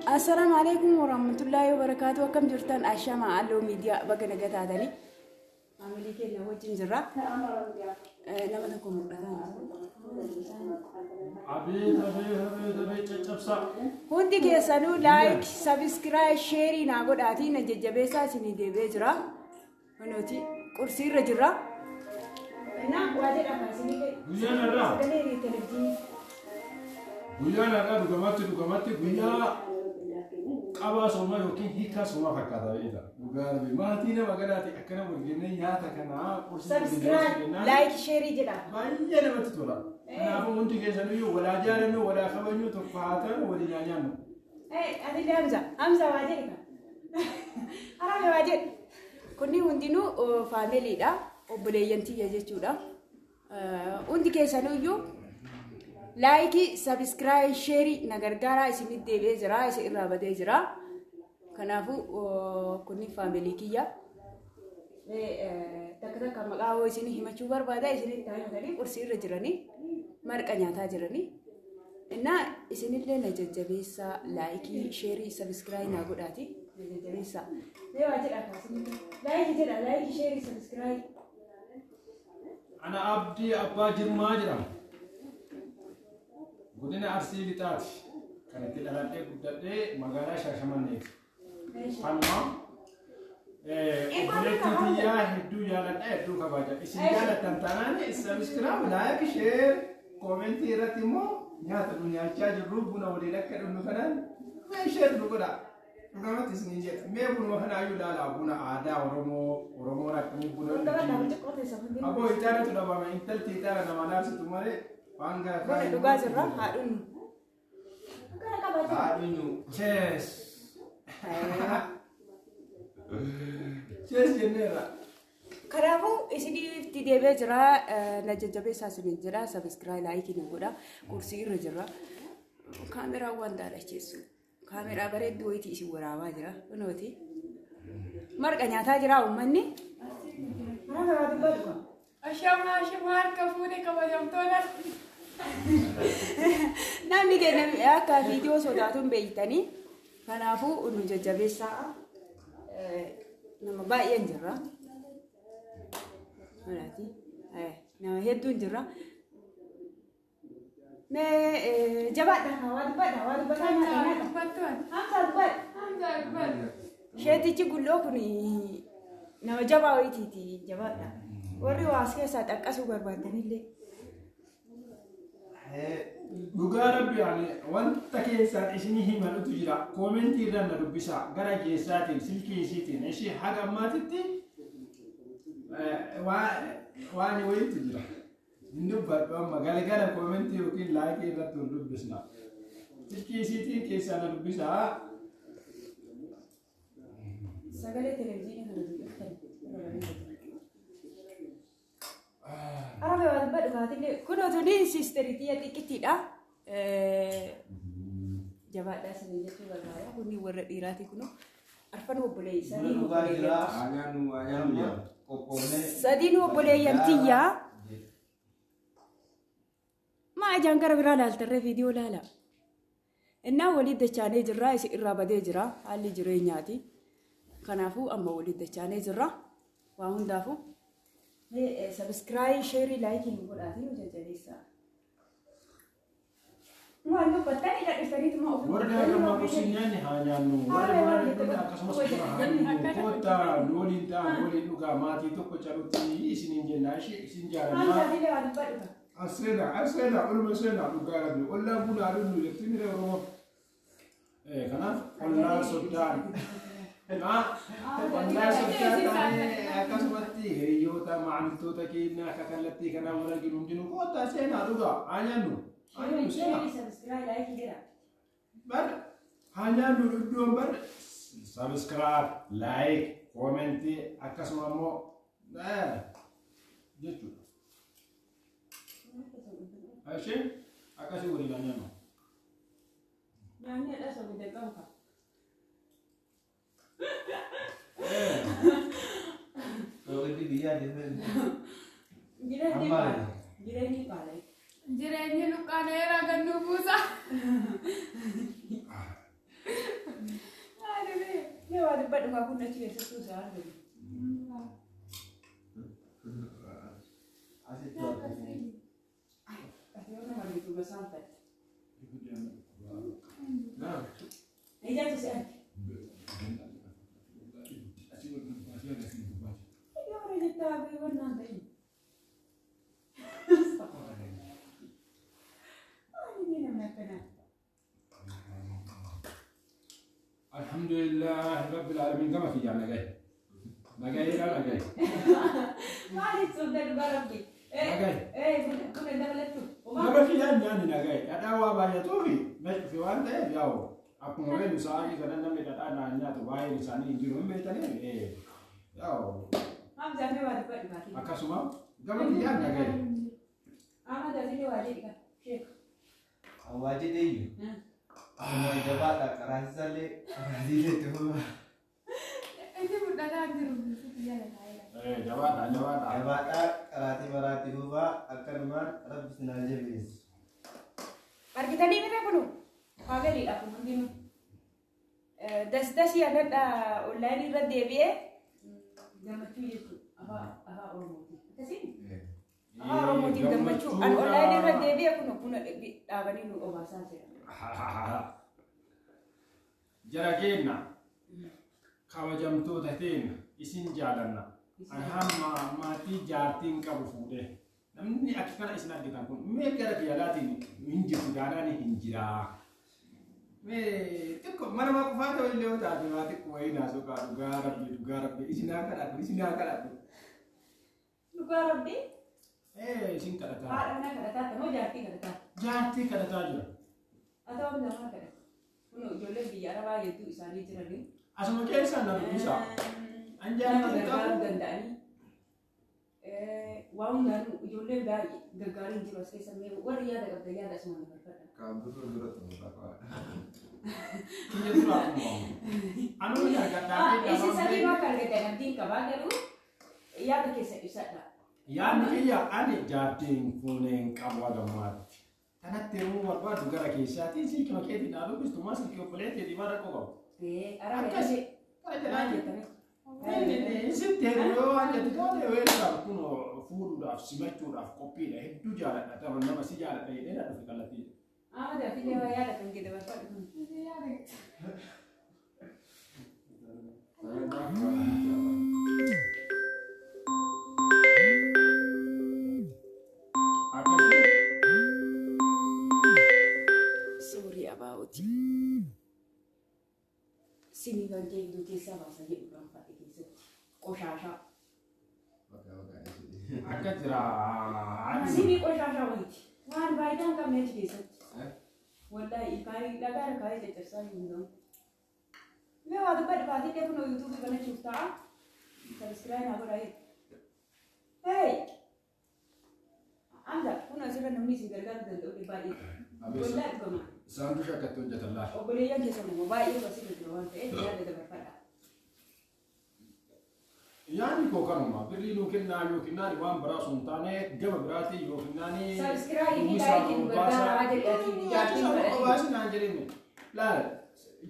السلام عليكم ورحمة الله وبركاته. وكم جرتان أشياء مع اللو ميديا بقنا جت هذاني عملي كنا وجه جرا لما تكون هندي كيسانو لايك سبسكرايب شيري ناقود آتي نججبيسا سني دبيجرا ونوتي كرسي رجرا نا واجد أفاسني Guyana ada dugamati Guyana kaba soma yokin hika soma fakata ida dugar bi mahatina magadati akana murgine yata kana subscribe like share jeda bayyana mattola ana abu munti ke sanu wala jarano wala khabanyu to fatan wala nyanyano adi hamza wajirika arabe wajir kunni hundinu family da obboleyanti jechuudha hundi ke sanu like subscribe share nagargara isini debe jira isi irabade jira kanafu kunni family kiya takra kamaqawo isini himachu barbada isini taayani kursi irra jirani marqa nyaata jirani inna isini le najjabesa like share subscribe na godati najjabesa ne wajira kasini like share subscribe ana abdi abba jirma jira Gudina arsi bitat kan tilalate gudade magala shashamane hanma buletiya hiddu yalata hiddu kabaja isin yala tantanane subscribe like share comment iratimo nyata dunya chaji rubuna wali lakka dunu kanan me share dugoda dugamati sinje me bunu hana yulala buna ada oromo rakmi buna abo itara tu daba me intelti itara na manarsi tumare Bangga boleh duga zerah hadun. Hadun. Cheers. Cheers jenera. Karabu isini tidebe jera najajabe sasini jera subscribe like ini goda kursi irra jera kamera wanda da chesu kamera bare duwiti isi warawa jera onoti marqa nyaata jera ummanni ana wadi badko ashama kafune kabajamtona namni kene akka video sodaatun beeytani kanafu unu jajjabeessa nama baay'een jirra malati nama hedduun jirra me jabaadha hamsa sheetichi gulloo kun nama jabaa wayitiiti jabaadha warri waas keessaa xaqqasuu barbaadanillee Duga rabbi yani wanta keessan isini himan utu jira commenti irra na dubbisa gara keessaatiin silkii isiitiin ishi haga ammatitti waan wayitu jira dubbadhu amma galgala commenti yookiin like irratti dubbisna silkii isiitiin keessaa na dubbisa sagalee televiziinii kana dubbiftan Arabe wal badu katile kuno tuni sisteriti ya tikitida jabaadha sini jechu barbaada kuni warra dhiiraati kuno arfan obboleeysanii sadin obboleeyyantiya ma ajaan gara biraa laaltarre video laala innaa walii dachaanee jirra isi irraa badee jira haalli jireenyaati kanaafuu amma walii dachaanee jirra waa hundaafu subscribe share like ini godati jajjabeessa Walu batani da istari tuma ofu warga kama kusinyani hanyanu warga akasama subhanahu kota lolinta loli duga mati tokko charuti isinin jennashi isin jarana asena ulma sena duga rabbi walla buna dunu yetimire ro kana walla sodan walla sodan akasmati heyota ma'amtota kina kakallati kana wala gilundinu kota sena duga anyanu subscribe like jira bar hanya duduk bar subscribe like comment akasma mo gitu Aisyah akasi wuri nanya no nanya ada sabu dekam ka kalau itu dia gira ni pale Jirenya luka nera gandu busa. دبّر ما كنا نجي نسوي سؤال بني. أنا ما بيجوا مسافة. نعم. إذا تسأل. يا رجل تابي ولا نبي. الحمد لله رب العالمين كما في جانا جاي ما جاي لا جاي ما عليك صدق بربي كنا دبلتو ما في جانا جاي أنا وابا يتوفي مش في وانت ياو أكون وين سامي كنا نمي كنا نانيا تباي نساني يجيرو ميتاني ياو هم زمي وادي بدي أكاسوما كما في جانا جاي أنا دازيني وادي كذا شيك Awadi deh. Semua jabat tak kerasa le, kerasi le tu. Ini bukan ada rumah dia lah. Jabat tak. Jabat tak kerasi berarti buka akan man Arab Sinal Jebis. Pergi tadi mana pun? Pagi aku mungkin. Das ya ada online ada DBA. Jangan cuci itu. Apa orang mungkin. Kasih. Orang mungkin jangan cuci. An online ada DBA aku nak pun ada ni nu bahasa saya. Jaragenna kabajamtoota teenya isin jaalanna hamma maatii jaartiin qabu fuudhee namni akka kana isin argitan kun mee gara biyyaalaatiin hin jirtu gaadhaan hin jiraa mee xiqqoo mana maa qofaa ta'u illee taate waa xiqqoo wayii naasoo kaa dhugaa rabbi isin haa kadhadhu Dhugaa rabbi isin kadhataa haadha mana kadhataa moo jaartii kadhataa jira atau apa nama kadhata kuno ijoollee biyya arabaa hedduu isaanii jiranii asuma keessaa nama isaa anjaartii qabu danda'anii waan hundaanuu ijoolleen baay'ee gaggaarii jiru as keessa mee warri yaada qabda yaada asuma nama fadha. Kabur dulu tu apa? Tidak dulu aku mau. Anu ya kata isi sadi makan kita nanti kabar garuu yaada keessa ibsadha. Yaadni iya ani jaartiin kunneen qabu agamaatti. Kanatti yeroo barbaadu gara keessaatiin silkii makeetiin dhaaluu bistumaa silkii obboleetii dhibara qoqabu. Akkasii. Sitti yeroo waan jettu taate weellisaaf kun fuudhuudhaaf simachuudhaaf qophiidha. Hedduu jaaladha. Tapha nama si jaaladha jedhee dha dhufe kallattii. Aadaa fi deemaa yaada kan jedhe barbaadu. Sini kan jadi desa bahasa dia orang pakai desa. Koshasha. Akka jira. Sini koshasha wajib. Wan baikkan kami desa. Wallahi ikai lagar kai desa ini. Lepas ada pada pagi dia pun YouTube mana cerita. Subscribe aku dah. Hey. Anda pun asal namni segargar dan tu dibalik. Wallahi kemana? Sandu syakatun jatalla. Obboleeyyan keessa baay'ee basii jiru waan ta'eef yaada dabarfadha. Yaadni koo kanuma birrii nuu kennaa yoo kennaan waan biraa sun taane gama biraatii yoo kennaani. Sabiskiraabii laayikiin gargaaraa jedhanii jaartiin fedhanii. Obaasi naan jedhame laala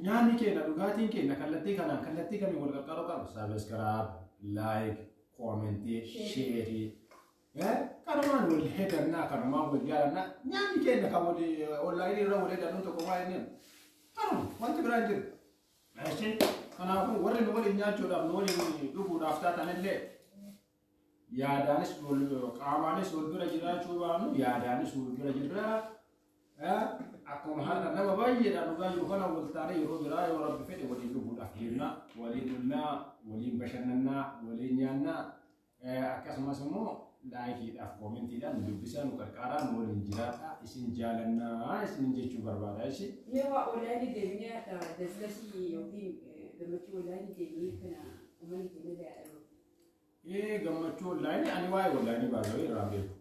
nyaanni keenya dhugaatiin keenya kallattii kanaan kallattii kamiin wal qaqqaaroo qaba. Sabiskiraab, laayik, koomentii, sheerii. Kanumaan wal heedannaa kanumaan wal jaalannaa nyaanni keenya kan onlaayinii irra wal heedannuun tokko waa inni kanuma wanti biraan jiru. Kanaafuu warri nu waliin nyaachuudhaaf nu waliin dhuguudhaaf taatanillee yaadaanis qaamaanis wal bira jiraachuu baanu yaadaanis wal bira jirra akkuma haala nama baay'eedhaan dhugaa jiru kana wal taanee yeroo biraa yoo rabbi fedhe waliin dhuguudhaaf deemna waliin dhugnaa waliin bashannannaa waliin nyaannaa akkasumas immoo laayikiidhaaf koomentiidhaan dubbisaa nu qarqaaraa nu waliin jiraadha isin jaalannaa isin jechuu barbaada ishi. Meewaa onlaayinii deemnee dasgasii yookiin gammachuu onlaayinii deemnee kana uummanni keenya yaadatu. Gammachuu onlaayinii ani waa'ee onlaayinii baay'ee irraan beeku.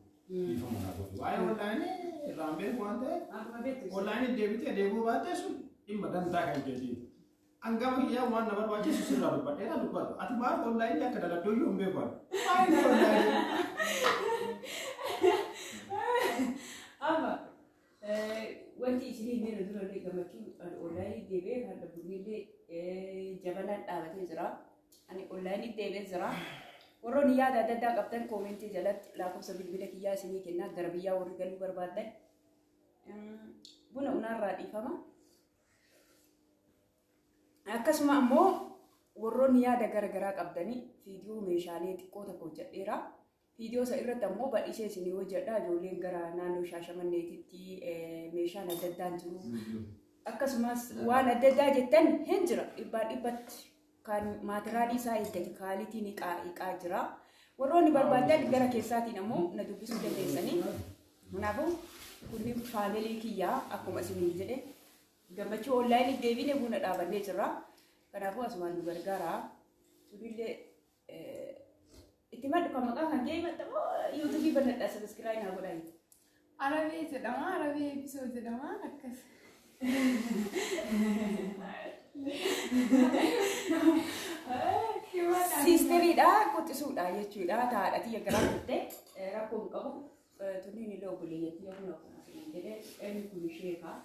Ifa manaa gootu waa'ee onlaayinii irraan beeku waan ta'eef onlaayinii deebitee deebuu baattee sun dhimma dantaa kan jedhiidha. Anggap dia waan na barbaachisu sirraa dubbadheera dubbatu. Ati maaf onlaayinii akka daladdoo yoo hin beekan. Waa'ee onlaayinii. Amma wanti isinii himee na dura illee gammachuu onlaayinii deebi'ee kan dabbuullee jabanaan dhaabatee jira. Ani onlaayinii deebi'ee jira. Warroonni yaada adda addaa qabdan koomentii jalatti lakkoofsa bilbila kiyyaa isinii kennaa gara biyyaa warri galuu barbaadan. Buna unaarraa dhiifama. Akkasuma ammoo warroonni yaada garaagaraa qabdanii viidiyoo meeshaalee xiqqoo tokko hojjedheera. Viidiyoo isa irratti ammoo badhiisee isinii hojjedha. Ijoolleen gara naannoo Shaashamanneetitti meeshaan adda addaan jiru. Akkasumas waan adda addaa jettan hin jira. Dhibbatti kan maatiraalii isaa eeggate kaalitiin iqaa jira. Warroonni barbaadan gara keessaatiin ammoo na dubbisuu dandeessanii. Kanaafuu kunniin faamilii kiyyaa akkuma isinii jedhe gammachuu onlaayinii deebinee buna dhaabannee jirra. Kanaafuu asumaan nu gargaara. Sunillee itti maddu kan maqaa kan kee himattamoo yuutuubii banadhaa sabiskiraayii naa godhaa. Arabee jedhama, Arabee eebbisoo jedhama akkas. Siistiriidha quxisuudha jechuudha. Taadha xiyya garaa guddee rakkoo hin qabu. Tunniin illee obboleeyyatti yoo kun jedhee inni kun sheekaa.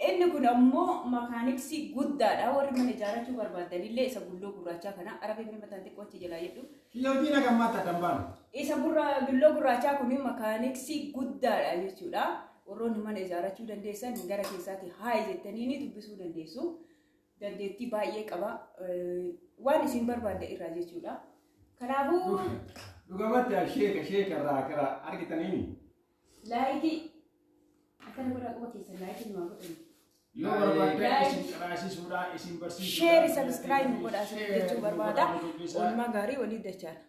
Inni kun ammoo makaaniksii guddaadha. Warri mana ijaarrachuu barbaadanillee isa gulloo gurraachaa kana Arabeen nama taate qochi jalaa jedhu. Kiyyootiin agammaata dambaan. Isa gulloo gurraachaa kun makaaniksii guddaadha jechuudha. Warroonni mana ijaarrachuu dandeessan gara keessaatti haa jettanii ni dubbisuu dandeessu. Dandeettii baay'ee qaba. Waan isin barbaadde irraa jechuudha. Kanaafuu dhugamatti sheeka irraa argitaniini. Laayikii akkana godhaa quba keessan laayikii numaa godhani. Yoo barbaadde isin qaraasisuudhaan isin barsiisuudhaan. Sheeri sabiskiraayib godhaa jechuu barbaada. Oolmaa gaarii walii dachaadha.